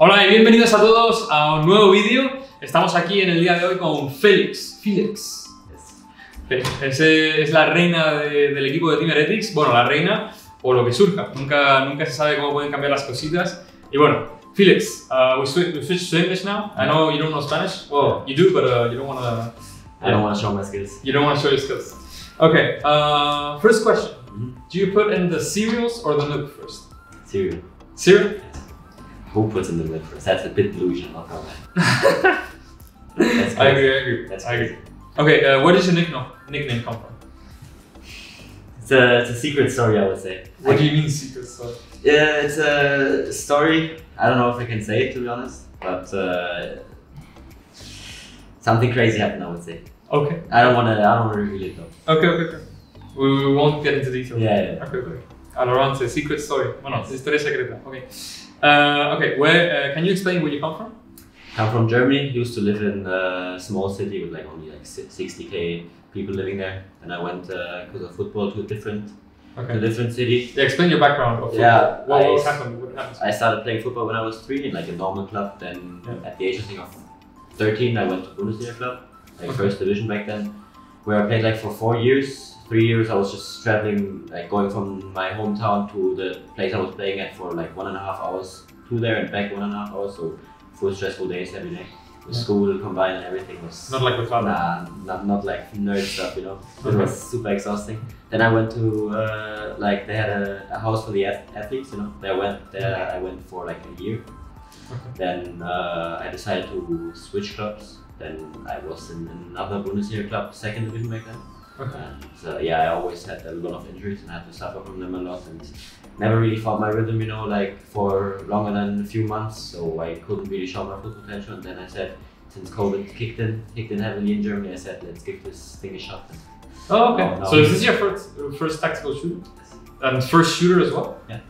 Hola y bienvenidos a todos a un nuevo vídeo. Estamos aquí en el día de hoy con Félix. Es la reina del equipo de Team Heretics. Bueno, la reina o lo que surja. Nunca se sabe cómo pueden cambiar las cositas. Y bueno, Félix, we switch to English now. I know you don't know Spanish. Well, you do, but you don't want to... I don't want to show my skills. You don't want to show your skills. Okay, first question. Do you put in the cereals or the milk first? Cereal. Cereal? Who puts in the milk first? That's a bit delusional. I agree. I agree. Okay, where does your nickname come from? It's a secret story, I would say. What do you mean secret story? Yeah, it's a story. I don't know if I can say it, to be honest, but something crazy happened, I would say. Okay. I don't want to reveal it though. Okay. We won't get into detail. Yeah. Okay. Al0rante, secret story. Bueno, historia secreta. Okay. Okay. Can you explain where you come from? I'm from Germany. Used to live in a small city with only 60k people living there, and I went because of football to a different city. Yeah, explain your background. Of yeah. What happened? I started playing football when I was 3 in a normal club. Then at the age of 13, I went to Bundesliga club, first division back then, where I played for 4 years. 3 years I was just traveling, going from my hometown to the place I was playing at for 1.5 hours to there and back 1.5 hours. So full stressful days every day. With school combined and everything was not like the club. Nah, not like nerd stuff, you know. It was super exhausting. Then I went to they had a house for the athletes, you know. I went for a year. Then I decided to switch clubs. Then I was in another Bundesliga club, second division back then. And I always had a lot of injuries and I had to suffer from them a lot and never really found my rhythm, you know, for longer than a few months. So I couldn't really show my full potential. And then I said, since COVID kicked in heavily in Germany, I said, let's give this thing a shot. Oh, okay. So is this your first tactical shooter? And first shooter as well? Yeah.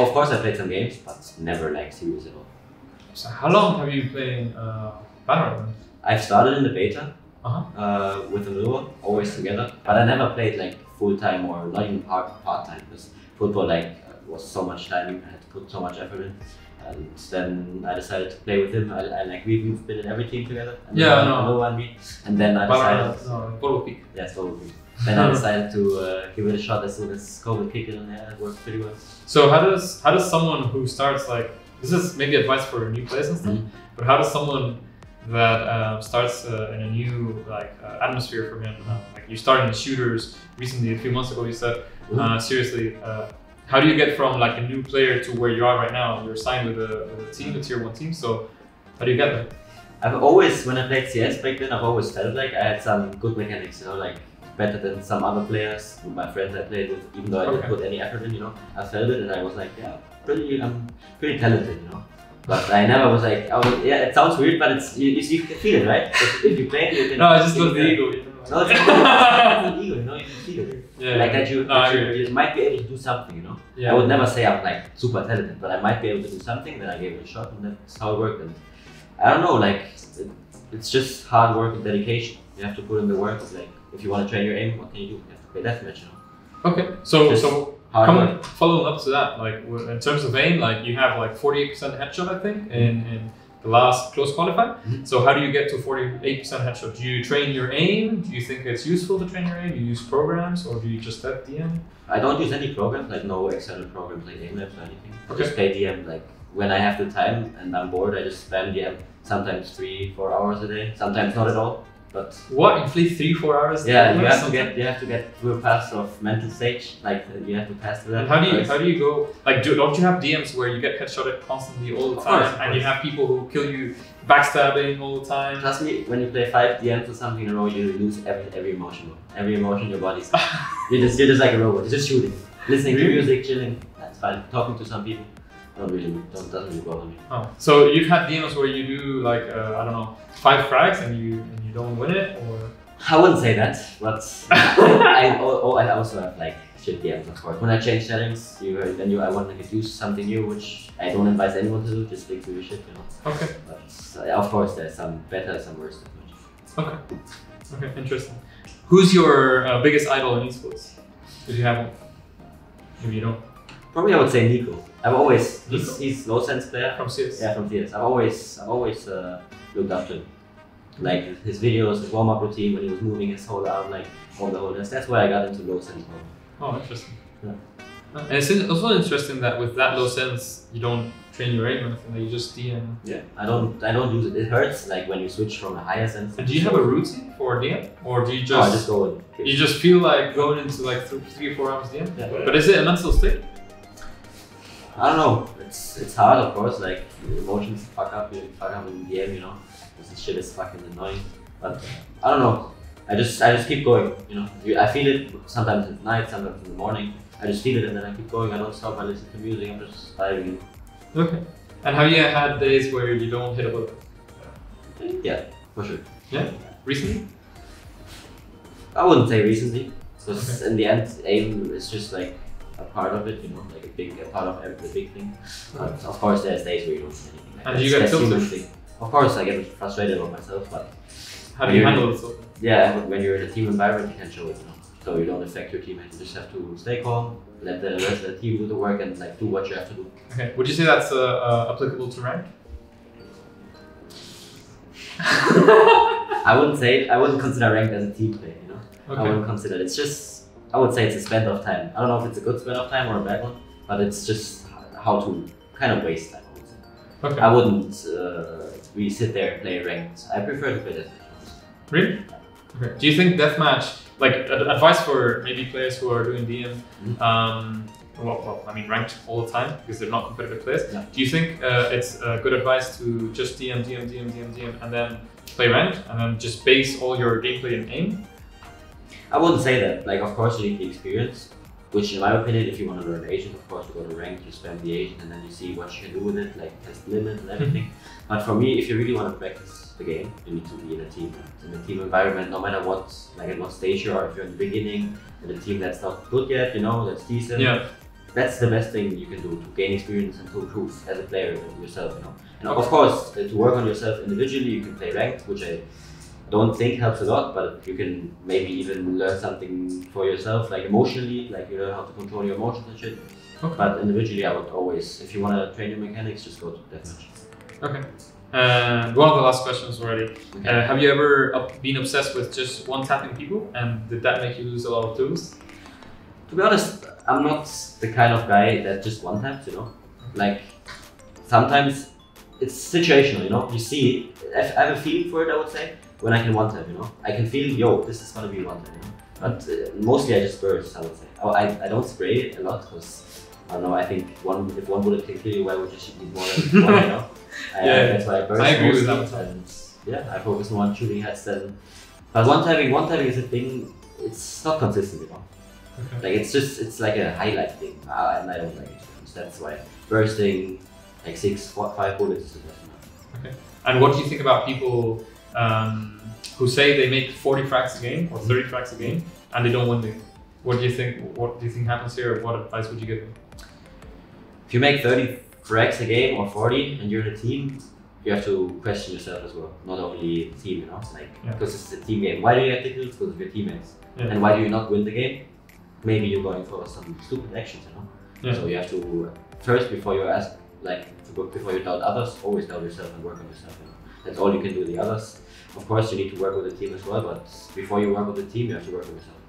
Of course I played some games, but never serious at all. So how long have you been playing Valorant? I've started in the beta. With a little one, always together. But I never played full-time or not even part-time because football was so much time, I had to put so much effort in. And then I decided to play with him. We've been in every team together. And no one me. And then I decided. Then I decided to give it a shot as soon as COVID kicked in, and it worked pretty well. So how does someone who starts this is maybe advice for new players and stuff, but how does someone that starts in a new atmosphere for him, you started in the shooters recently a few months ago, you said, seriously, how do you get from a new player to where you are right now? You're signed with a team, a tier 1 team, so how do you get there? I've always, when I played CS back then, I've always felt I had some good mechanics, you know, better than some other players, with my friends I played with, even though I didn't put any effort in, you know. I felt it and I was I'm pretty talented, you know. But I never was it sounds weird, but you can feel it, right? If you play it, you can... No, it's just not the ego. No, it's not the ego, you know, you can feel it. Yeah. You might be able to do something, you know? Yeah. I would never say I'm super talented, but I might be able to do something, then I gave it a shot and that's how it worked. And I don't know, it's just hard work and dedication. You have to put in the work. If you want to train your aim, what can you do? You have to play deathmatch, you know? Okay, so following up to that, in terms of aim, you have 48% headshot, I think, in the last close qualifier. So how do you get to 48% headshot? Do you train your aim? Do you think it's useful to train your aim? Do you use programs or do you just let DM? I don't use any programs, no external programs like aim labs or anything. I just play DM, when I have the time and I'm bored, I just spam DM, sometimes 3-4 hours a day, sometimes not at all. But what, you play 3-4 hours? Yeah, you have to get through a pass of mental stage. You have to pass through that. And how do you go? Don't you have DMs where you get headshotted constantly all the time, and you have people who kill you, backstabbing all the time? Trust me, when you play 5 DMs or something in a row, you lose every emotion. Every emotion your body's. you're just like a robot. You're just shooting, listening to music, chilling. That's fine. Talking to some people. Doesn't really bother me. Oh, so you've had DMs where you do I don't know, 5 frags and you don't win it, or? I wouldn't say that, but I also have shit DMs, of course. When I change settings, I want to use something new, which I don't advise anyone to do. Just stick to your shit, you know. Okay. But of course, there's some better, some worse. Okay, interesting. Who's your biggest idol in esports? Did you have one? Maybe you don't. Probably I would say Nico. I've always he's low sense player from CS. Yeah, from CS. I've always looked up to him. Like his videos, his warm-up routine when he was moving his whole arm, like all the holders. That's why I got into low sense mode. Oh, interesting. Yeah. And it's also interesting that with that low sense, you don't train your aim or anything. That you just DM. Yeah, I don't use it. It hurts like when you switch from a higher sense. And do you have a routine for DM, or do you just? No, I just go in. You just feel like going into like 3 or 4 rounds DM. Yeah. But is it a mental state? I don't know. It's hard, of course. Like emotions fuck up in DM, you know. This shit is fucking annoying. But I don't know. I just keep going. You know, I feel it sometimes at night, sometimes in the morning. I just feel it and then I keep going. I don't stop. I listen to music. I'm just diving in. Okay. And have you had days where you don't hit a bullet? Yeah, for sure. Yeah. Recently? I wouldn't say recently, because in the end, aim is just like a part of it, you know, like a part of the big thing. But of course, there's days where you don't see anything. Like and you get tilted? Of course, I get frustrated about myself, but how do you handle it? Yeah, when you're in a team environment, you can show it, you know. So you don't affect your teammates. You just have to stay calm, let the rest of the team do the work, and like do what you have to do. Okay. Would you say that's applicable to rank? I wouldn't consider ranked as a team play, you know. Okay. I wouldn't consider it. It's just, I would say it's a spend of time. I don't know if it's a good spend of time or a bad one, but it's just how to kind of waste time, I would say. Okay. I wouldn't we sit there and play ranked. I prefer to play deathmatch. Really? Okay. Do you think deathmatch, like advice for maybe players who are doing DM, well, I mean ranked all the time because they're not competitive players. Yeah. Do you think it's good advice to just DM and then play ranked and then just base all your gameplay in aim? I wouldn't say that. Like, of course, you need the experience, which in my opinion, if you want to learn agent, of course, you go to ranked, you spend the agent, and then you see what you can do with it, like test limits and everything. But for me, if you really want to practice the game, you need to be in a team. In a team environment, no matter what, like at what stage you are, if you're in the beginning, in a team that's not good yet, you know, that's decent. Yeah. That's the best thing you can do to gain experience and to improve as a player yourself, you know. And of course, to work on yourself individually, you can play ranked, which I don't think helps a lot, but you can maybe even learn something for yourself, like emotionally, like you learn how to control your emotions and shit. Okay. But individually, I would always, if you want to train your mechanics, just go to deathmatch. Okay. And one of the last questions already. Okay. Have you ever been obsessed with just one-tapping people, and did that make you lose a lot of tools? To be honest, I'm not the kind of guy that just one-taps, you know? Like, sometimes it's situational, you know? You see, I have a feeling for it, I would say, when I can one-tap, you know? I can feel, yo, this is gonna be one-tap, you know? But mostly I just burst, I would say. I don't spray it a lot, because, I don't know, I think if one bullet can kill you, why would you need more than one, you know? That's why I burst. I agree mostly, with that. And yeah, I focus more on shooting heads than... But one-tapping is a thing, it's not consistent, you know? Okay. Like it's like a highlight thing, and I don't like it. That's why bursting like 5 bullets is the best enough. Okay. And what do you think about people who say they make 40 frags a game or 30 frags a game and they don't win the game? What do you think happens here? Or what advice would you give them? If you make 30 frags a game or 40 and you're in a team, you have to question yourself as well. Not only the team, you know, like because it's a team game. Why do you get the kills? Because of your teammates. Yeah. And why do you not win the game? Maybe you're going for some stupid actions, you know. Yeah. So you have to first, before you doubt others, always doubt yourself and work on yourself. You know? That's all you can do with the others. Of course, you need to work with the team as well, but before you work with the team, you have to work with yourself.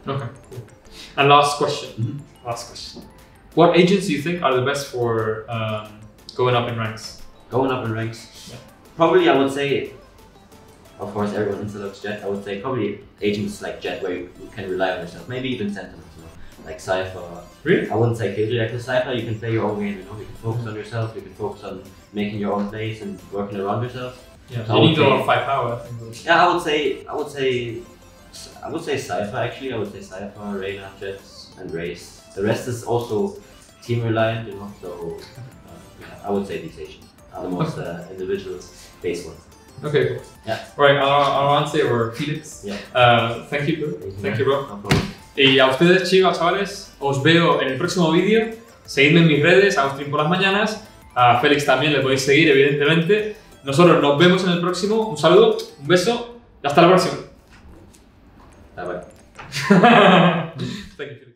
Okay, cool. And last question. Last question. What agents do you think are the best for going up in ranks? Going up in ranks? Yeah. Probably, I would say. Of course, everyone selects Jet. I would say probably agents like Jet where you can rely on yourself. Maybe even Sentinels, you know, like Cypher. Really? I wouldn't say Killjoy. Like with Cypher, you can play your own game. You know, you can focus on yourself. You can focus on making your own plays and working around yourself. Yeah. So you need a lot of firepower, I think. Yeah, I would say Cypher actually. I would say Cypher, Reyna, Jet, and Race. The rest is also team reliant, you know. So I would say these agents are the most individual based ones. Okay, cool. Yeah. Alright, al0rante or Felix. Yeah. Thank you, bro. Thank you, bro. No problem. Y a ustedes, chicos, chavales, os veo en el próximo vídeo. Seguidme en mis redes, hago stream por las mañanas. A Félix también le podéis seguir, evidentemente. Nosotros nos vemos en el próximo. Un saludo, un beso y hasta la próxima. Bye bye. Thank you, Felix.